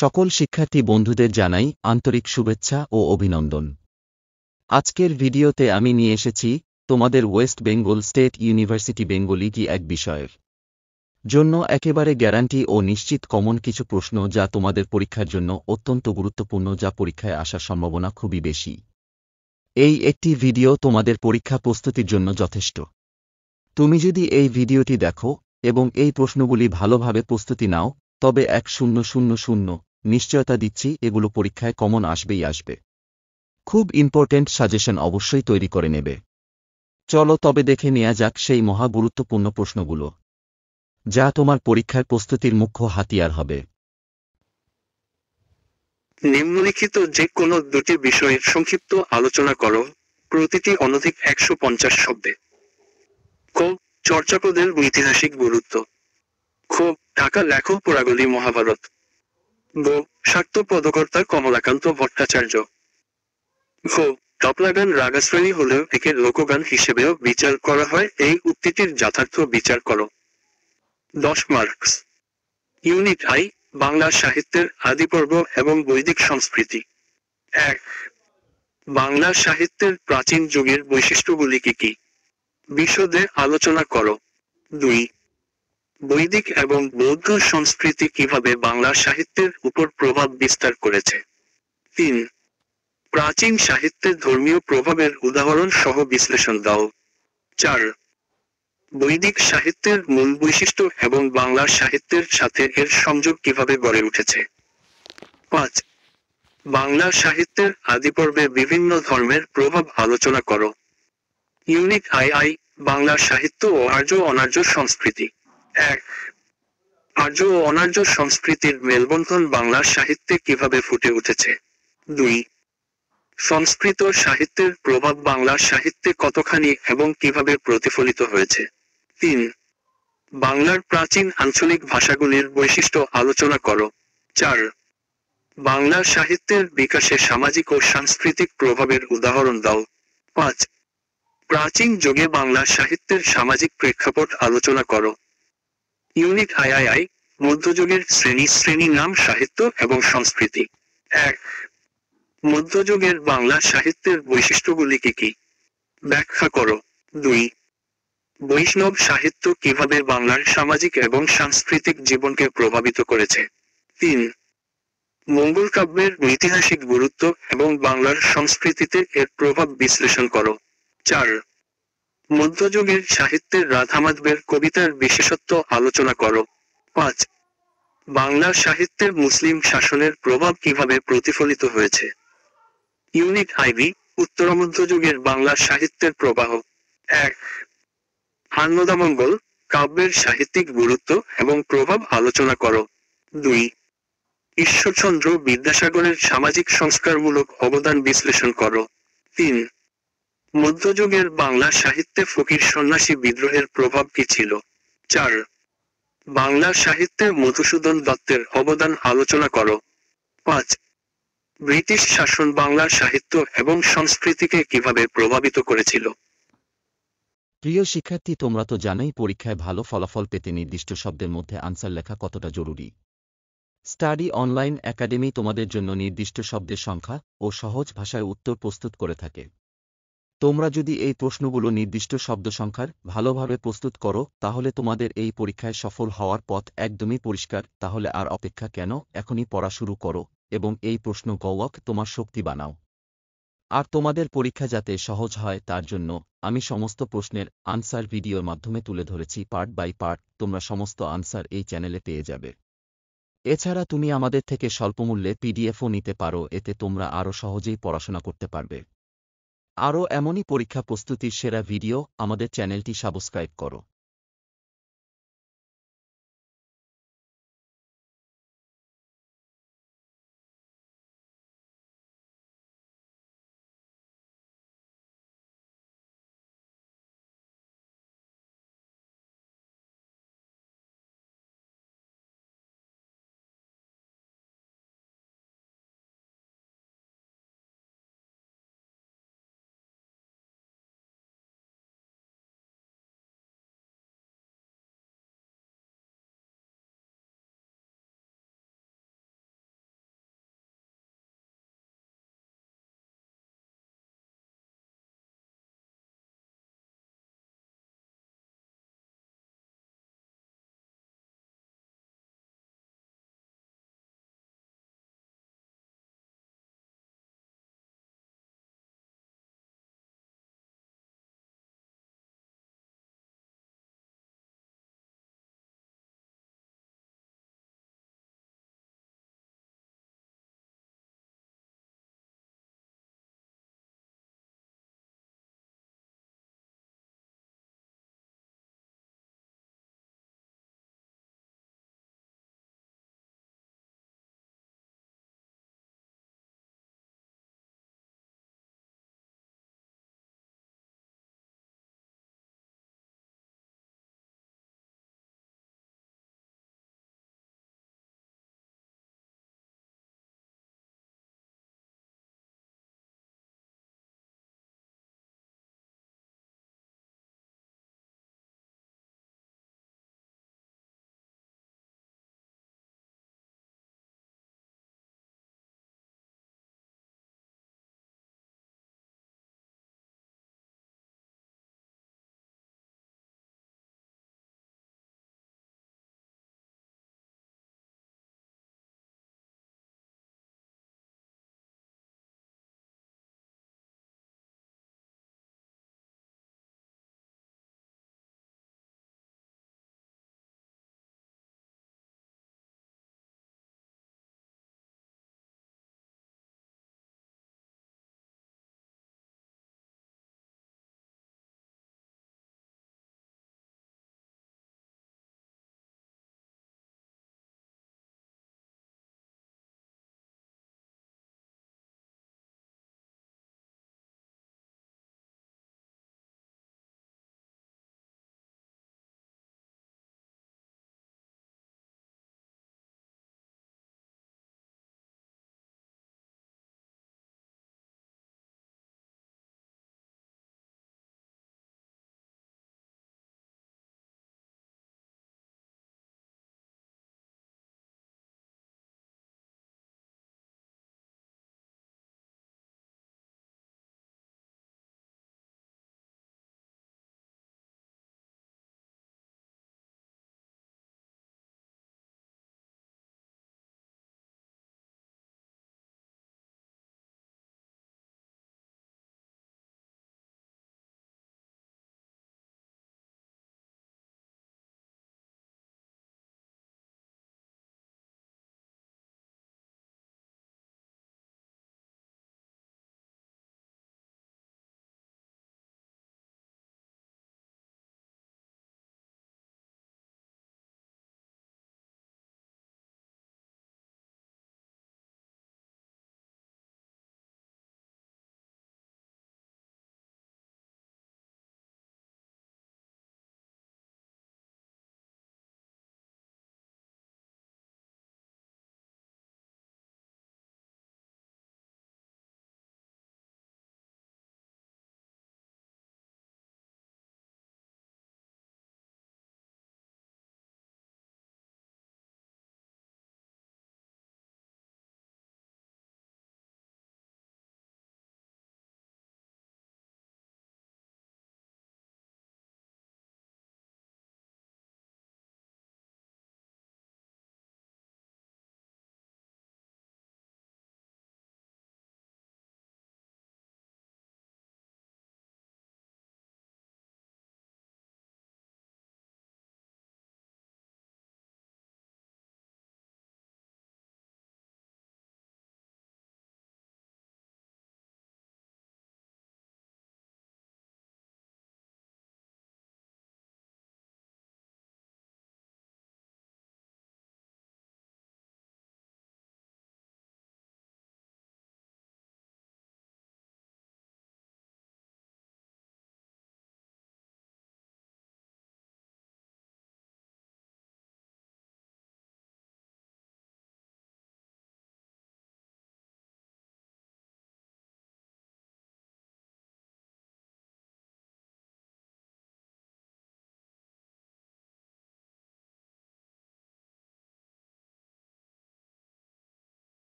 সকল শিক্ষার্থী বন্ধুদের জানাই আন্তরিক শুভেচ্ছা ও অভিনন্দন। আজকের ভিডিওতে আমি নিয়ে এসেছি তোমাদের West Bengal state university Bengali এক বিষয়ের জন্য একেবারে গ্যারান্টি ও নিশ্চিত কমন কিছু প্রশ্ন, যা তোমাদের পরীক্ষার জন্য অত্যন্ত গুরুত্বপূর্ণ, যা পরীক্ষায় আসার সম্ভাবনা খুবই বেশি। এই একটি ভিডিও তোমাদের পরীক্ষা প্রস্তুতির জন্য যথেষ্ট। তুমি যদি এই ভিডিওটি দেখো এবং এই প্রশ্নগুলি ভালোভাবে প্রস্তুতি নাও, তবে 100 নিশ্চয়তা দিচ্ছি এগুলো পরীক্ষায় কমন আসবেই আসবে। খুব ইম্পর্ট্যান্ট সাজেশন অবশ্যই তৈরি করে নেবে। চলো তবে দেখে নেওয়া যাক সেই মহা গুরুত্বপূর্ণ প্রশ্নগুলো, যা তোমার পরীক্ষার প্রস্তুতির মুখ্য হাতিয়ার হবে। নিম্নলিখিত যে কোনো দুটি বিষয়ের সংক্ষিপ্ত আলোচনা করো, প্রতিটি অনধিক 150 শব্দে। ক. চর্যাপদের ঐতিহাসিক গুরুত্ব। খ. ঢাকা লেখক পোড়াগুলি মহাভারত। গ. শাক্ত পদকর্তা কমলাকান্ত ভট্টাচার্য। ঘ. তবলা গান রাগাশ্রেণী হলেও একে লোকগান হিসেবেও বিচার করা হয়, এই উক্তিটির যথার্থ বিচার করো। 10 মার্কস। ইউনিট আই, বাংলা সাহিত্যের আদিপর্ব এবং বৈদিক সংস্কৃতি। 1. বাংলা সাহিত্যের প্রাচীন যুগের বৈশিষ্ট্যগুলি কি কি? বিশদে আলোচনা করো। 2. বৈদিক এবং বৌদ্ধ সংস্কৃতি কিভাবে বাংলা সাহিত্যের উপর প্রভাব বিস্তার করেছে? 3. প্রাচীন সাহিত্যের ধর্মীয় প্রভাবের উদাহরণ সহ বিশ্লেষণ দাও। 4. বৈদিক সাহিত্যের মূল বৈশিষ্ট্য এবং বাংলা সাহিত্যের সাথে এর সংযোগ কিভাবে গড়ে উঠেছে? 5. বাংলা সাহিত্যের আদিপর্বে বিভিন্ন ধর্মের প্রভাব আলোচনা করো। ইউনিট আই, বাংলা সাহিত্য ও আর্য অনার্য সংস্কৃতি। 1. আর্য ও অনার্য সংস্কৃতির মেলবন্ধন বাংলা সাহিত্যে কিভাবে ফুটে উঠেছে? 2. সংস্কৃত সাহিত্যের প্রভাব বাংলা সাহিত্যে কতখানি এবং কিভাবে প্রতিফলিত হয়েছে? 3. বাংলার প্রাচীন আঞ্চলিক ভাষাগুলির বৈশিষ্ট্য আলোচনা করো। 4. বাংলা সাহিত্যের বিকাশে সামাজিক ও সাংস্কৃতিক প্রভাবের উদাহরণ দাও। 5. প্রাচীন যুগে বাংলা সাহিত্যের সামাজিক প্রেক্ষাপট আলোচনা করো। ইউনিট আই, মধ্যযুগের শ্রেণী নাম সাহিত্য এবং সংস্কৃতি। 1. মধ্যযুগের বাংলা সাহিত্যের বৈশিষ্ট্যগুলি কি কি? ব্যাখ্যা করো। 2. বৈষ্ণব সাহিত্য কিভাবে বাংলার সামাজিক এবং সাংস্কৃতিক জীবনকে প্রভাবিত করেছে? 3. মঙ্গল কাব্যের ঐতিহাসিক গুরুত্ব এবং বাংলার সংস্কৃতিতে এর প্রভাব বিশ্লেষণ করো। 4. মধ্যযুগের সাহিত্যের রাধামাধবের কবিতার বিশেষত্ব আলোচনা করো। 5. বাংলা সাহিত্যের মুসলিম শাসনের প্রভাব কিভাবে প্রতিফলিত হয়েছে? ইউনিট আইভি, উত্তরমধ্যযুগের বাংলা সাহিত্যের প্রবাহ। 1. আন্নদামঙ্গল কাব্যের সাহিত্যিক গুরুত্ব এবং প্রভাব আলোচনা করো। 2. ঈশ্বরচন্দ্র বিদ্যাসাগরের সামাজিক সংস্কারমূলক অবদান বিশ্লেষণ করো। 3. মধ্যযুগের বাংলা সাহিত্যে ফকির সন্ন্যাসী বিদ্রোহের প্রভাব কি ছিল? 4. বাংলা সাহিত্যে মধুসূদন দত্তের অবদান আলোচনা করো। 5. ব্রিটিশ শাসন বাংলা সাহিত্য এবং সংস্কৃতিকে কিভাবে প্রভাবিত করেছিল? প্রিয় শিক্ষার্থী, তোমরা তো জানোই পরীক্ষায় ভালো ফলাফল পেতে নির্দিষ্ট শব্দের মধ্যে আনসার লেখা কতটা জরুরি। স্টাডি অনলাইন একাডেমি তোমাদের জন্য নির্দিষ্ট শব্দের সংখ্যা ও সহজ ভাষায় উত্তর প্রস্তুত করে থাকে। তোমরা যদি এই প্রশ্নগুলো নির্দিষ্ট শব্দ সংখ্যার ভালোভাবে প্রস্তুত করো, তাহলে তোমাদের এই পরীক্ষায় সফল হওয়ার পথ একদমই পরিষ্কার। তাহলে আর অপেক্ষা কেন? এখনই পড়া শুরু করো এবং এই প্রশ্ন গওয়াক তোমার শক্তি বানাও। আর তোমাদের পরীক্ষা যাতে সহজ হয় তার জন্য আমি সমস্ত প্রশ্নের আনসার ভিডিওর মাধ্যমে তুলে ধরেছি পার্ট বাই পার্ট। তোমরা সমস্ত আনসার এই চ্যানেলে পেয়ে যাবে। এছাড়া তুমি আমাদের থেকে স্বল্পমূল্যে পিডিএফও নিতে পারো, এতে তোমরা আরও সহজেই পড়াশোনা করতে পারবে। আরও এমনই পরীক্ষা প্রস্তুতির সেরা ভিডিও আমাদের চ্যানেলটি সাবস্ক্রাইব করো।